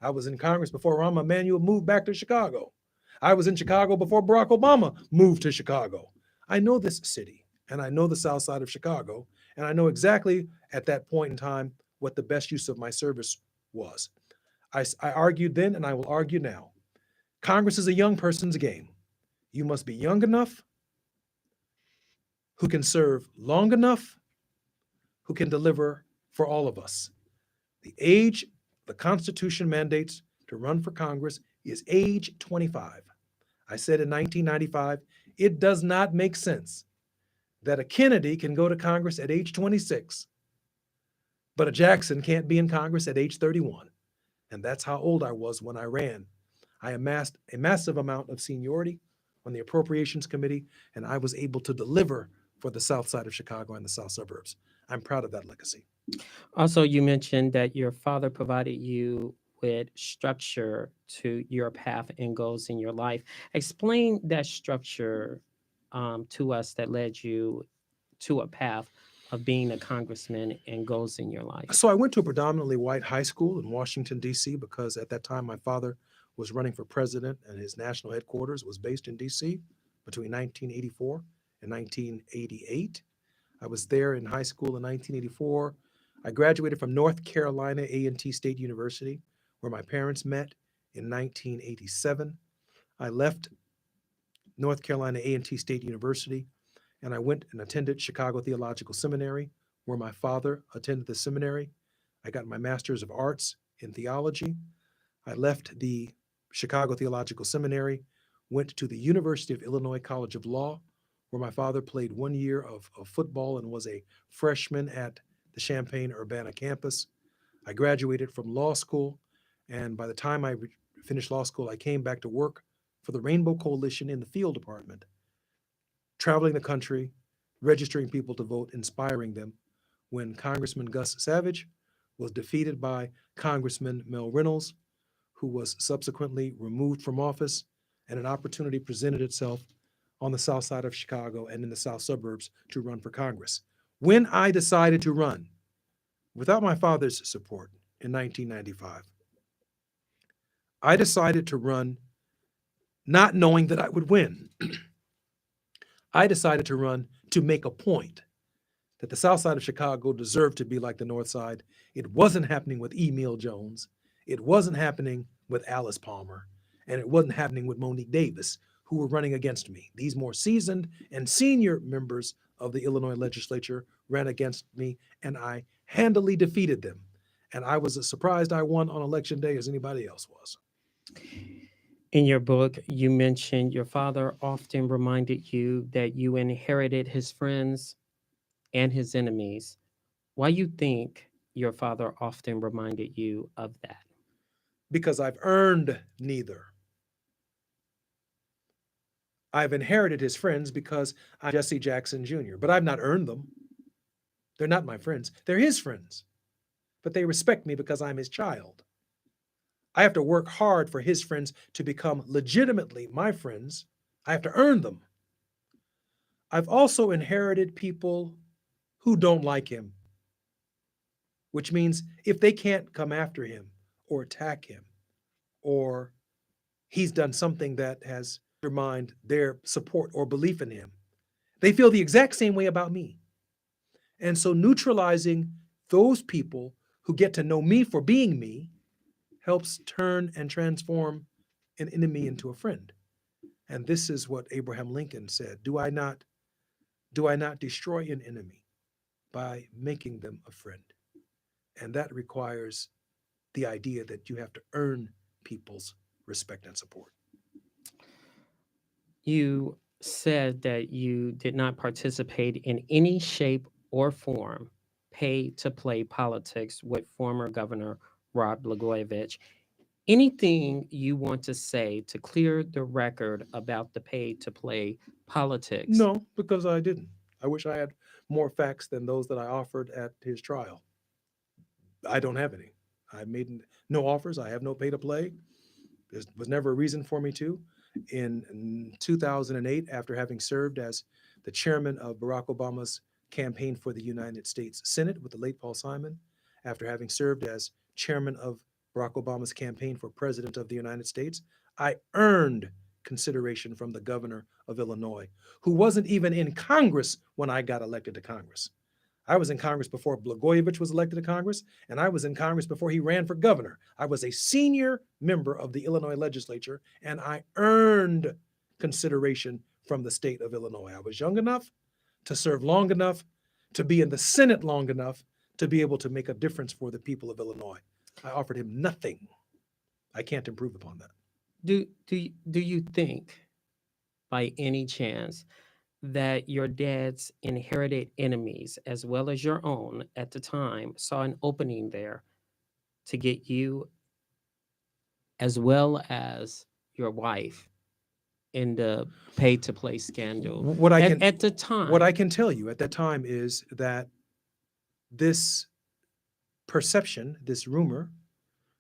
I was in Congress before Rahm Emanuel moved back to Chicago. I was in Chicago before Barack Obama moved to Chicago. I know this city, and I know the south side of Chicago, and I know exactly at that point in time what the best use of my service was. I argued then, and I will argue now. Congress is a young person's game. You must be young enough, who can serve long enough, who can deliver for all of us. The age the Constitution mandates to run for Congress is age 25. I said in 1995, it does not make sense that a Kennedy can go to Congress at age 26, but a Jackson can't be in Congress at age 31. And that's how old I was when I ran. I amassed a massive amount of seniority on the Appropriations Committee, and I was able to deliver for the south side of Chicago and the south suburbs. I'm proud of that legacy. Also, you mentioned that your father provided you with structure to your path and goals in your life. Explain that structure to us that led you to a path of being a congressman and goals in your life. So I went to a predominantly white high school in Washington, D.C., because at that time my father was running for president and his national headquarters was based in D.C. between 1984 and 1988. I was there in high school in 1984. I graduated from North Carolina A&T State University, where my parents met in 1987. I left North Carolina A&T State University, and I went and attended Chicago Theological Seminary, where my father attended the seminary. I got my Master's of Arts in Theology. I left the Chicago Theological Seminary, went to the University of Illinois College of Law, where my father played 1 year of football and was a freshman at the Champaign-Urbana campus. I graduated from law school, and by the time I finished law school, I came back to work for the Rainbow Coalition in the field department, traveling the country, registering people to vote, inspiring them, when Congressman Gus Savage was defeated by Congressman Mel Reynolds, who was subsequently removed from office, and an opportunity presented itself on the south side of Chicago and in the south suburbs to run for Congress. When I decided to run, without my father's support in 1995, I decided to run not knowing that I would win. I decided to run to make a point that the south side of Chicago deserved to be like the north side. It wasn't happening with Emil Jones. It wasn't happening with Alice Palmer. And it wasn't happening with Monique Davis, who were running against me. These more seasoned and senior members of the Illinois legislature ran against me, and I handily defeated them. And I was as surprised I won on election day as anybody else was. In your book, you mentioned your father often reminded you that you inherited his friends and his enemies. Why you think your father often reminded you of that? Because I've earned neither. I've inherited his friends because I'm Jesse Jackson Jr., but I've not earned them. They're not my friends. They're his friends. But they respect me because I'm his child. I have to work hard for his friends to become legitimately my friends. I have to earn them. I've also inherited people who don't like him, which means if they can't come after him or attack him, or he's done something that has undermined their support or belief in him, they feel the exact same way about me. And so neutralizing those people who get to know me for being me helps turn and transform an enemy into a friend. And this is what Abraham Lincoln said: do I not destroy an enemy by making them a friend? And that requires the idea that you have to earn people's respect and support. You said that you did not participate in any shape or form paid to play politics with former Governor Rod Blagojevich. Anything you want to say to clear the record about the pay to play politics? No, because I didn't. I wish I had more facts than those that I offered at his trial. I don't have any. I made no offers. I have no pay to play. There was never a reason for me to. In 2008, after having served as the chairman of Barack Obama's campaign for the United States Senate with the late Paul Simon, after having served as chairman of Barack Obama's campaign for president of the United States, I earned consideration from the governor of Illinois, who wasn't even in Congress when I got elected to Congress. I was in Congress before Blagojevich was elected to Congress, and I was in Congress before he ran for governor. I was a senior member of the Illinois legislature, and I earned consideration from the state of Illinois. I was young enough to serve long enough to be in the Senate long enough to be able to make a difference for the people of Illinois. I offered him nothing. I can't improve upon that. Do you think, by any chance, that your dad's inherited enemies, as well as your own at the time, saw an opening there to get you, as well as your wife, in the pay to play scandal What I can at the time? what I can tell you at that time is that this perception, this rumor,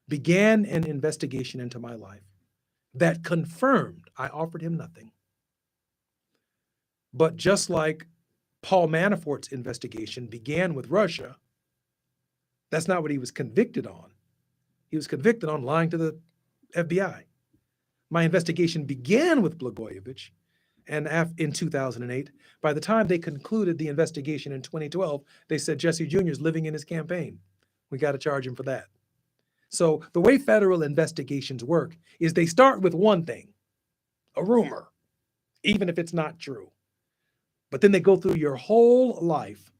began an investigation into my life that confirmed I offered him nothing. But just like Paul Manafort's investigation began with Russia, that's not what he was convicted on. He was convicted on lying to the FBI. My investigation began with Blagojevich, and in 2008, by the time they concluded the investigation in 2012, they said Jesse Jr. is living in his campaign. We got to charge him for that. So the way federal investigations work is they start with one thing, a rumor, even if it's not true. But then they go through your whole life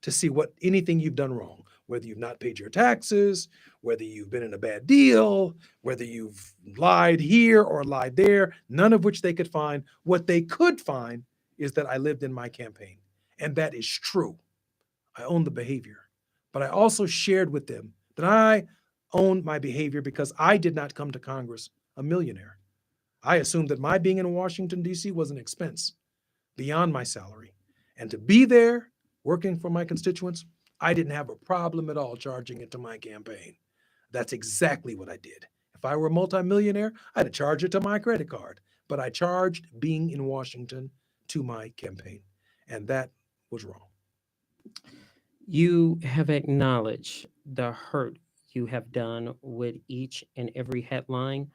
to see what anything you've done wrong, whether you've not paid your taxes, whether you've been in a bad deal, whether you've lied here or lied there, none of which they could find. What they could find is that I lived in my campaign. And that is true. I own the behavior. But I also shared with them that I owned my behavior because I did not come to Congress a millionaire. I assumed that my being in Washington, D.C. was an expense beyond my salary. And to be there working for my constituents, I didn't have a problem at all charging it to my campaign. That's exactly what I did. If I were a multimillionaire, I'd have charged it to my credit card. But I charged being in Washington to my campaign. And that was wrong. You have acknowledged the hurt you have done with each and every headline,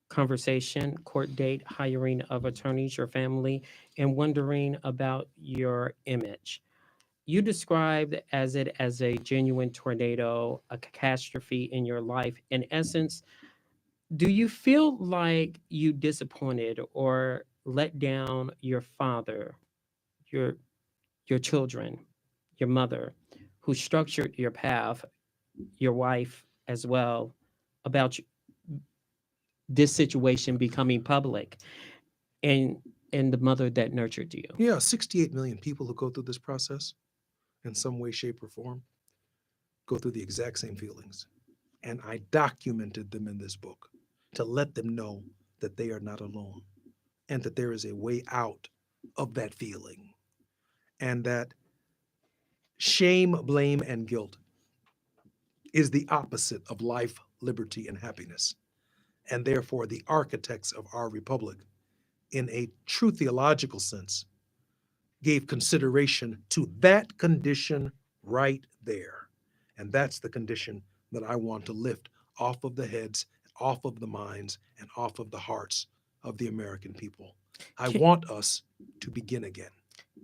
conversation, court date, hiring of attorneys, your family, and wondering about your image. You described it as a genuine tornado, a catastrophe in your life. In essence, do you feel like you disappointed or let down your father, your your children, your mother, who structured your path, your wife as well, about this situation becoming public, and the mother that nurtured you? Yeah, 68 million people who go through this process in some way, shape, or form go through the exact same feelings. And I documented them in this book to let them know that they are not alone and that there is a way out of that feeling. And that shame, blame, and guilt is the opposite of life, liberty, and happiness. And therefore, the architects of our republic, in a true theological sense, gave consideration to that condition right there. And that's the condition that I want to lift off of the heads, off of the minds, and off of the hearts of the American people. I Can, want us to begin again.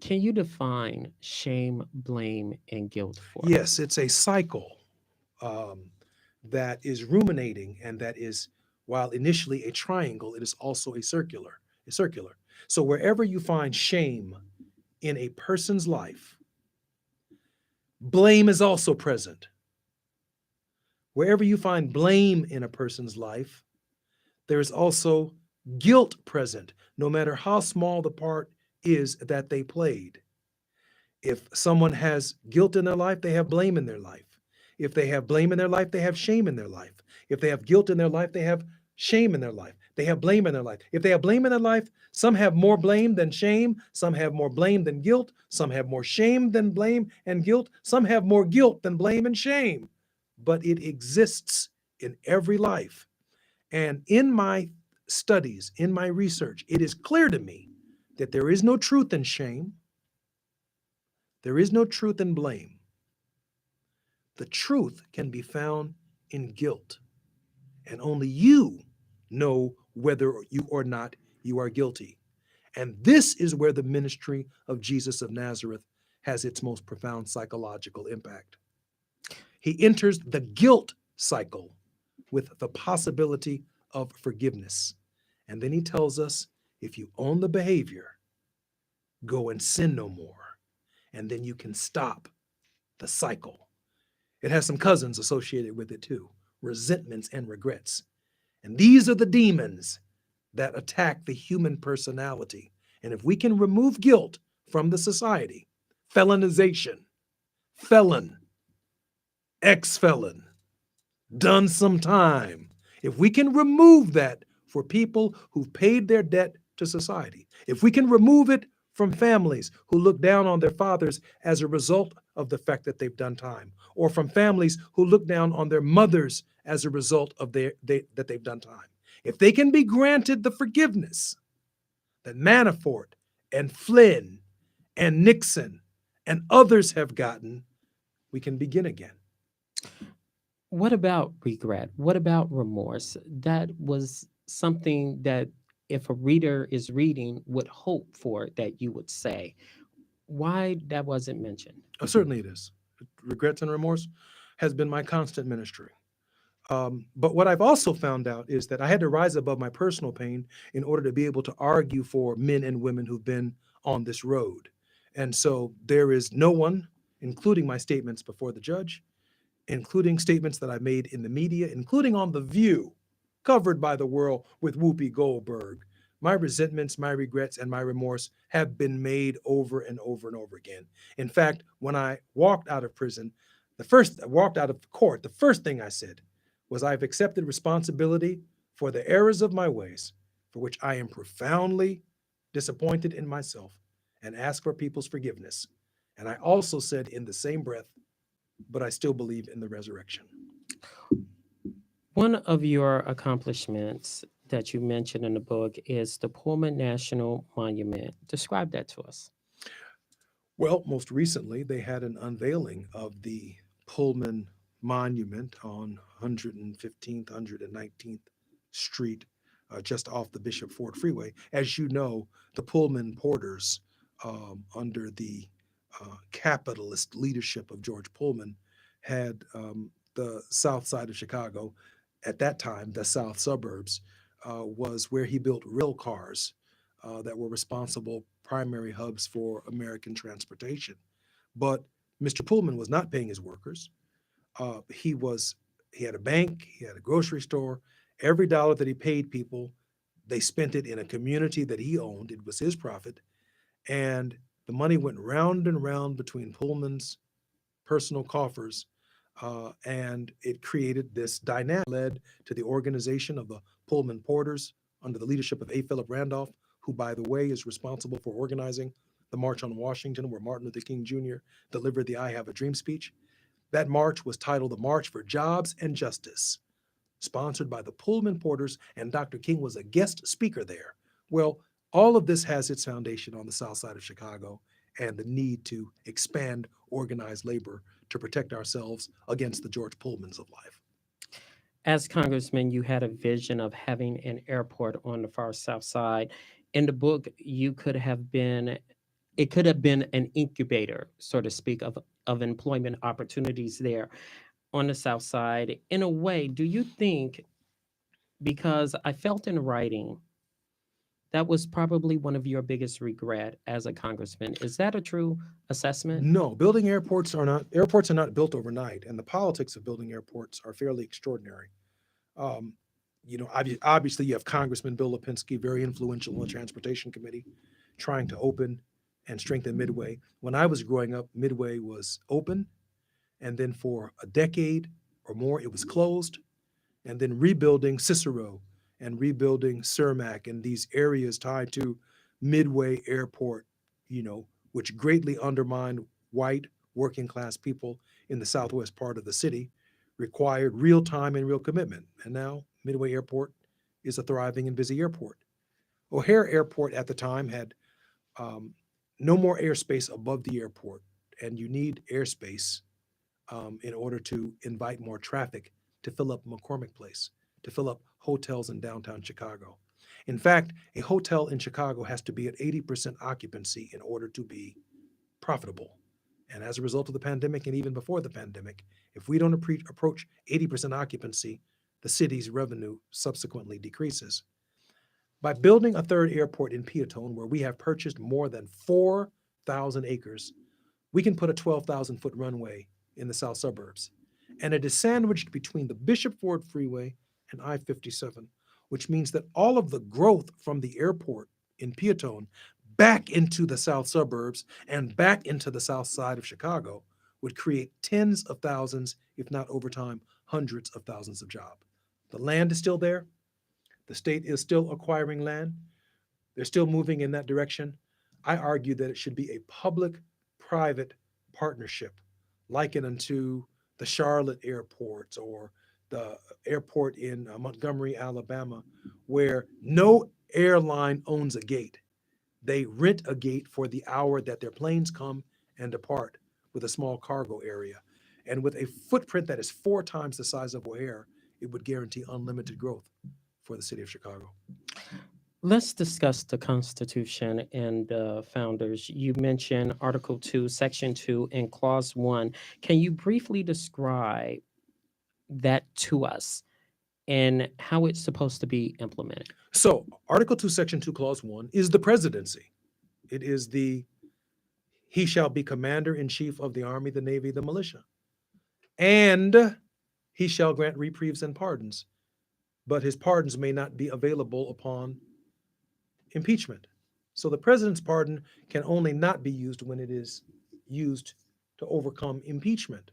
can you define shame, blame, and guilt for us? Yes, it's a cycle that is ruminating, and that is, while initially a triangle, it is also a circular. So wherever you find shame in a person's life, blame is also present. Wherever you find blame in a person's life, there is also guilt present, no matter how small the part is that they played. If someone has guilt in their life, they have blame in their life. If they have blame in their life, they have shame in their life. If they have guilt in their life, they have shame in their life. They have blame in their life. If they have blame in their life, some have more blame than shame. Some have more blame than guilt. Some have more shame than blame and guilt. Some have more guilt than blame and shame. But it exists in every life. And in my studies, in my research, it is clear to me that there is no truth in shame. There is no truth in blame. The truth can be found in guilt. And only you know whether you or not you are guilty. And this is where the ministry of Jesus of Nazareth has its most profound psychological impact. He enters the guilt cycle with the possibility of forgiveness. And then he tells us, if you own the behavior, go and sin no more. And then you can stop the cycle. It has some cousins associated with it too, resentments and regrets. And these are the demons that attack the human personality. And if we can remove guilt from the society, felonization, felon, ex-felon, done some time, if we can remove that for people who've paid their debt to society, if we can remove it from families who look down on their fathers as a result of the fact that they've done time, or from families who look down on their mothers as a result of that they've done time, if they can be granted the forgiveness that Manafort and Flynn and Nixon and others have gotten, we can begin again. What about regret? What about remorse? That was something that if a reader is reading would hope for that you would say. Why that wasn't mentioned? Certainly it is. Regrets and remorse has been my constant ministry. But what I've also found out is that I had to rise above my personal pain in order to be able to argue for men and women who've been on this road. And so there is no one, including my statements before the judge, including statements that I made in the media, including on The View, covered by the world with Whoopi Goldberg. My resentments, my regrets, and my remorse have been made over and over and over again. In fact, when I walked out of prison, walked out of court, the first thing I said was, I've accepted responsibility for the errors of my ways, for which I am profoundly disappointed in myself, and ask for people's forgiveness. And I also said in the same breath, but I still believe in the resurrection. One of your accomplishments that you mentioned in the book is the Pullman National Monument. Describe that to us. Well, most recently, they had an unveiling of the Pullman Monument on 115th, 119th Street, just off the Bishop Ford Freeway. As you know, the Pullman porters, under the capitalist leadership of George Pullman, had the south side of Chicago, at that time, the south suburbs, was where he built rail cars that were responsible primary hubs for American transportation. But Mr. Pullman was not paying his workers. He had a bank, he had a grocery store. Every dollar that he paid people, they spent it in a community that he owned. It was his profit. And the money went round and round between Pullman's personal coffers. And it created this dynamic that led to the organization of the Pullman Porters under the leadership of A. Philip Randolph, who, by the way, is responsible for organizing the March on Washington, where Martin Luther King Jr. delivered the I Have a Dream speech. That march was titled the March for Jobs and Justice, sponsored by the Pullman Porters, and Dr. King was a guest speaker there. Well, all of this has its foundation on the south side of Chicago and the need to expand organized labor to protect ourselves against the George Pullmans of life. As Congressman, you had a vision of having an airport on the far south side. In the book, it could have been an incubator, so to speak, of employment opportunities there on the south side. In a way, do you think, because I felt in writing, that was probably one of your biggest regret as a congressman. Is that a true assessment? No, building airports are not built overnight, and the politics of building airports are fairly extraordinary. Um, Obviously, you have Congressman Bill Lipinski, very influential in the Transportation Committee, trying to open and strengthen Midway. When I was growing up, Midway was open, And then for a decade or more, it was closed. And then rebuilding Cicero and rebuilding Cermak and these areas tied to Midway Airport, which greatly undermined white working class people in the southwest part of the city, required real time and real commitment. And now Midway Airport is a thriving and busy airport. O'Hare Airport at the time had no more airspace above the airport, and you need airspace in order to invite more traffic to fill up McCormick Place, to fill up hotels in downtown Chicago. In fact, a hotel in Chicago has to be at 80% occupancy in order to be profitable. And as a result of the pandemic, and even before the pandemic, if we don't approach 80% occupancy, the city's revenue subsequently decreases. By building a third airport in Peatone, where we have purchased more than 4,000 acres, we can put a 12,000-foot runway in the south suburbs. And it is sandwiched between the Bishop Ford Freeway and I-57, which means that all of the growth from the airport in Peatone back into the south suburbs and back into the south side of Chicago would create tens of thousands, if not over time, hundreds of thousands of jobs. The land is still there. The state is still acquiring land. They're still moving in that direction. I argue that it should be a public-private partnership, likened unto the Charlotte airports or the airport in Montgomery, Alabama, where no airline owns a gate. They rent a gate for the hour that their planes come and depart with a small cargo area. And with a footprint that is 4 times the size of O'Hare, it would guarantee unlimited growth for the city of Chicago. Let's discuss the Constitution and founders. You mentioned Article 2, Section 2, and Clause 1. Can you briefly describe that to us and how it's supposed to be implemented? So, Article 2, Section 2, Clause 1 is the presidency. It is he shall be commander-in-chief of the army, the navy, the militia. And he shall grant reprieves and pardons, but his pardons may not be available upon impeachment. So the president's pardon can only not be used when it is used to overcome impeachment.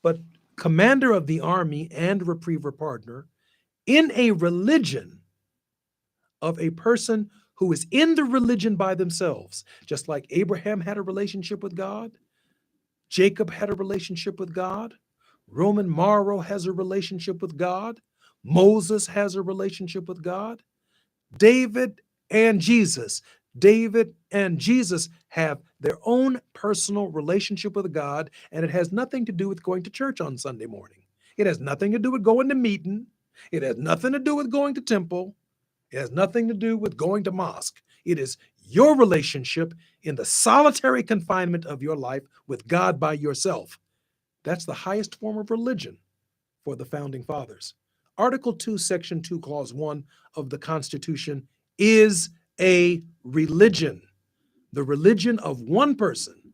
But commander of the army and repriever pardoner in a religion of a person who is in the religion by themselves, just like Abraham had a relationship with God, Jacob had a relationship with God, Roman Morrow has a relationship with God, Moses has a relationship with God, David and Jesus have their own personal relationship with God, and it has nothing to do with going to church on Sunday morning. It has nothing to do with going to meeting. It has nothing to do with going to temple. It has nothing to do with going to mosque. It is your relationship in the solitary confinement of your life with God by yourself. That's the highest form of religion for the founding fathers. Article 2, Section 2, Clause 1 of the Constitution is a religion, the religion of one person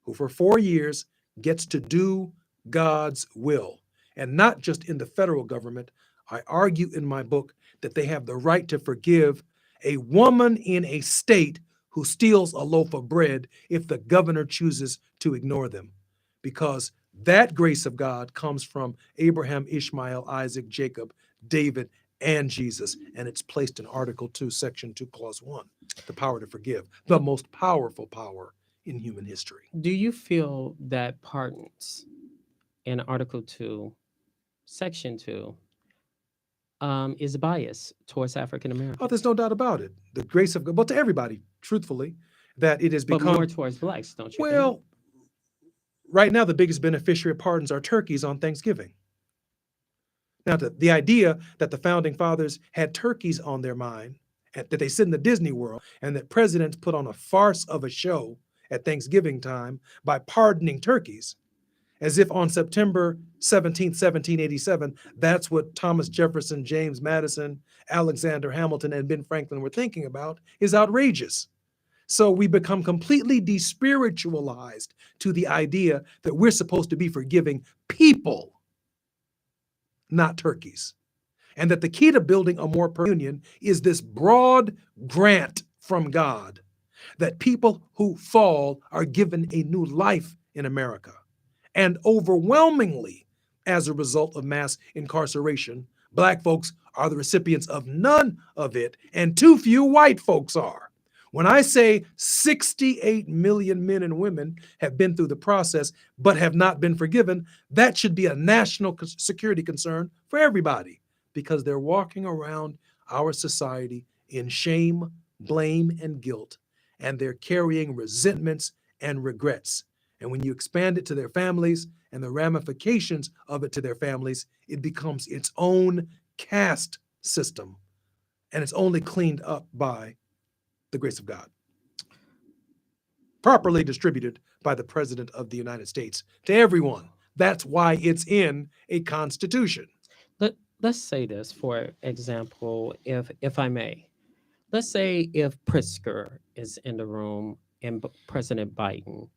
who for 4 years gets to do God's will. And not just in the federal government. I argue in my book that they have the right to forgive a woman in a state who steals a loaf of bread if the governor chooses to ignore them, because that grace of God comes from Abraham, Ishmael, Isaac, Jacob, David, and Jesus, and it's placed in Article 2, Section 2, Clause 1, the power to forgive, the most powerful power in human history. Do you feel that pardons in Article 2, Section 2, is biased towards African Americans? Oh, there's no doubt about it. The grace of God, but to everybody, truthfully, that it has But become... more towards blacks, don't you think? Well, right now, the biggest beneficiary of pardons are turkeys on Thanksgiving. Now, the idea that the founding fathers had turkeys on their mind, that they sit in the Disney World, and that presidents put on a farce of a show at Thanksgiving time by pardoning turkeys, as if on September 17th, 1787, that's what Thomas Jefferson, James Madison, Alexander Hamilton, and Ben Franklin were thinking about, is outrageous. So we become completely despiritualized to the idea that we're supposed to be forgiving people, not turkeys. And that the key to building a more perfect union is this broad grant from God that people who fall are given a new life in America. And overwhelmingly, as a result of mass incarceration, Black folks are the recipients of none of it, and too few white folks are. When I say 68 million men and women have been through the process but have not been forgiven, that should be a national security concern for everybody, because they're walking around our society in shame, blame, and guilt, and they're carrying resentments and regrets. And when you expand it to their families and the ramifications of it to their families, it becomes its own caste system. And it's only cleaned up by the grace of God, properly distributed by the President of the United States to everyone. That's why it's in a constitution. Let's say this, for example, if I may. Let's say if Pritzker is in the room and President Biden,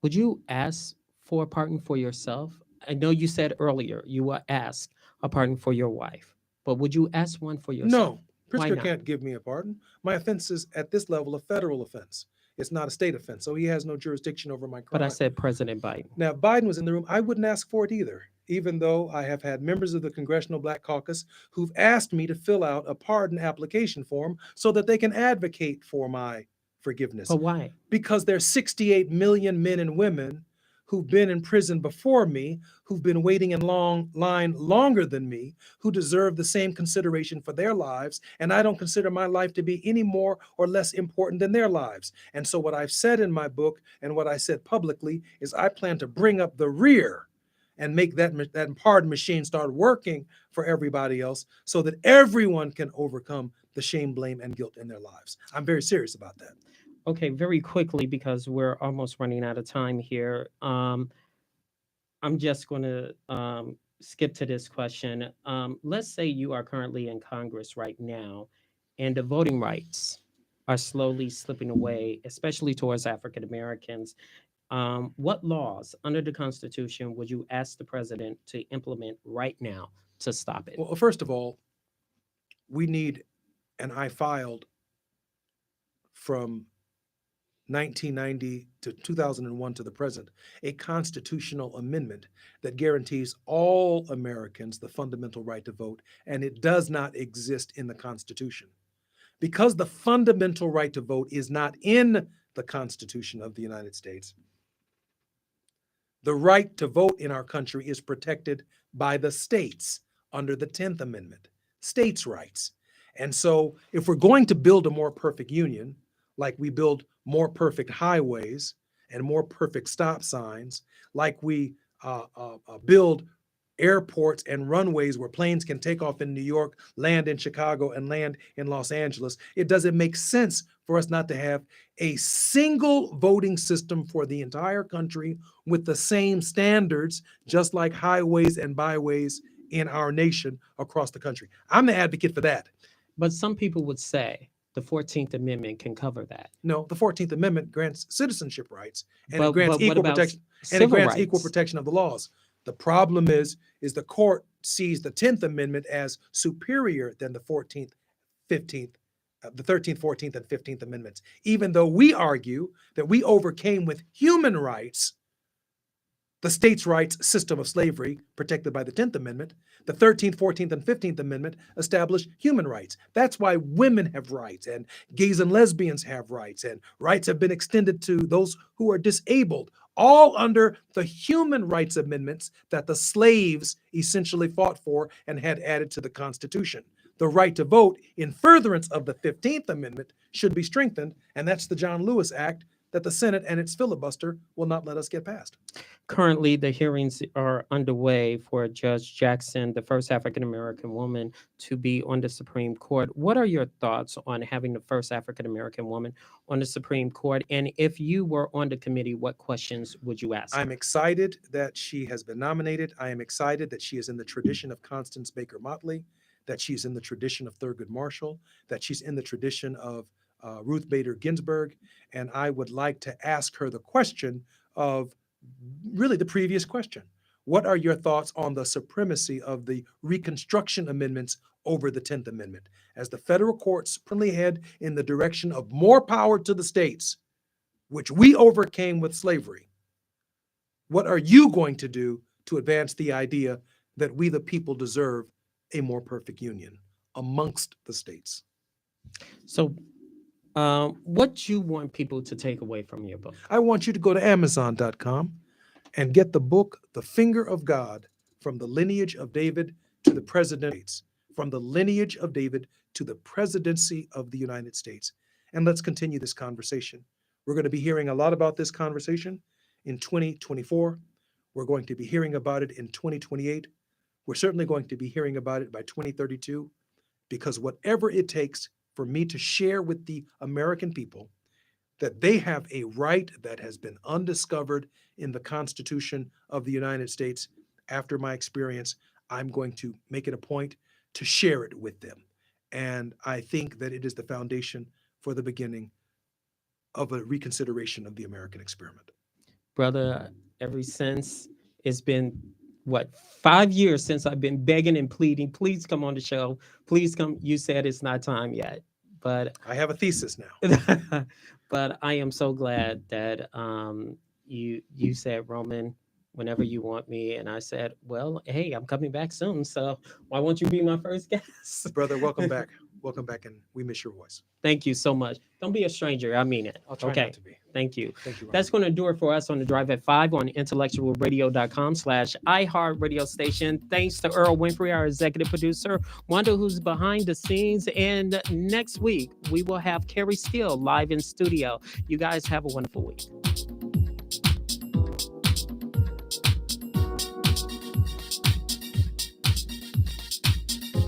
would you ask for a pardon for yourself? I know you said earlier you will ask a pardon for your wife, but would you ask one for yourself? No, Why Pritzker not? can't give me a pardon. My offense is at this level a federal offense. It's not a state offense, so he has no jurisdiction over my But I crime. said President Biden. Now, if Biden was in the room, I wouldn't ask for it either, even though I have had members of the Congressional Black Caucus who've asked me to fill out a pardon application form so that they can advocate for my forgiveness. But why? Because there's 68 million men and women who've been in prison before me, who've been waiting in long line longer than me, who deserve the same consideration for their lives, and I don't consider my life to be any more or less important than their lives. And so what I've said in my book and what I said publicly is I plan to bring up the rear and make that pardon machine start working for everybody else so that everyone can overcome the shame, blame, and guilt in their lives. I'm very serious about that. Okay, very quickly, because we're almost running out of time here. I'm just going to skip to this question. Let's say you are currently in Congress right now, and the voting rights are slowly slipping away, especially towards African Americans. What laws under the Constitution would you ask the president to implement right now to stop it? Well, first of all, we need, and I filed from 1990 to 2001 to the present, a constitutional amendment that guarantees all Americans the fundamental right to vote, and it does not exist in the Constitution. Because the fundamental right to vote is not in the Constitution of the United States, the right to vote in our country is protected by the states under the 10th Amendment, states' rights. And so if we're going to build a more perfect union, like we build more perfect highways and more perfect stop signs, like we build airports and runways where planes can take off in New York, land in Chicago, and land in Los Angeles, it doesn't make sense for us not to have a single voting system for the entire country with the same standards, just like highways and byways in our nation across the country. I'm the advocate for that. But some people would say the 14th Amendment can cover that. No, the 14th Amendment grants citizenship rights, and But it grants what equal about protection, and it civil grants equal rights? protection of the laws. The problem is the court sees the 10th Amendment as superior than the 14th, 15th, the 13th, 14th, and 15th Amendments, even though we argue that we overcame with human rights the states' rights system of slavery protected by the 10th Amendment. The 13th, 14th, and 15th Amendment establish human rights. That's why women have rights, and gays and lesbians have rights, and rights have been extended to those who are disabled, all under the human rights amendments that the slaves essentially fought for and had added to the Constitution. The right to vote, in furtherance of the 15th Amendment, should be strengthened, and that's the John Lewis Act that the Senate and its filibuster will not let us get past. Currently, the hearings are underway for Judge Jackson, the first African American woman to be on the Supreme Court. What are your thoughts on having the first African American woman on the Supreme Court? And if you were on the committee, what questions would you ask? I'm excited that she has been nominated. I am excited that she is in the tradition of Constance Baker Motley, that she's in the tradition of Thurgood Marshall, that she's in the tradition of Ruth Bader Ginsburg. And I would like to ask her the question of really the previous question. What are your thoughts on the supremacy of the Reconstruction Amendments over the 10th Amendment? As the federal courts supremely head in the direction of more power to the states, which we overcame with slavery, What are you going to do to advance the idea that we, the people, deserve a more perfect union amongst the states? So, what you want people to take away from your book? I want you to go to Amazon.com and get the book, The Finger of God, from the lineage of David to the presidency, from the lineage of David to the presidency of the United States. And let's continue this conversation. We're going to be hearing a lot about this conversation in 2024. We're going to be hearing about it in 2028. We're certainly going to be hearing about it by 2032, because whatever it takes for me to share with the American people that they have a right that has been undiscovered in the Constitution of the United States, after my experience, I'm going to make it a point to share it with them. And I think that it is the foundation for the beginning of a reconsideration of the American experiment. Brother, ever since it's been what 5 years since I've been begging and pleading, please come on the show. Please come. You said it's not time yet, but I have a thesis now. but I am so glad that you said, Roman, whenever you want me, and I said, well, hey, I'm coming back soon, so why won't you be my first guest? Brother, welcome back. Welcome back, and we miss your voice. Thank you so much. Don't be a stranger. I mean it. I'll try Okay. not to be. Thank you. Thank you, Ron. That's going to do it for us on the Drive at 5 on intellectualradio.com/iHeart radio station. Thanks to Earl Winfrey, our executive producer, Wanda, who's behind the scenes. And next week, we will have Carrie Steele live in studio. You guys have a wonderful week.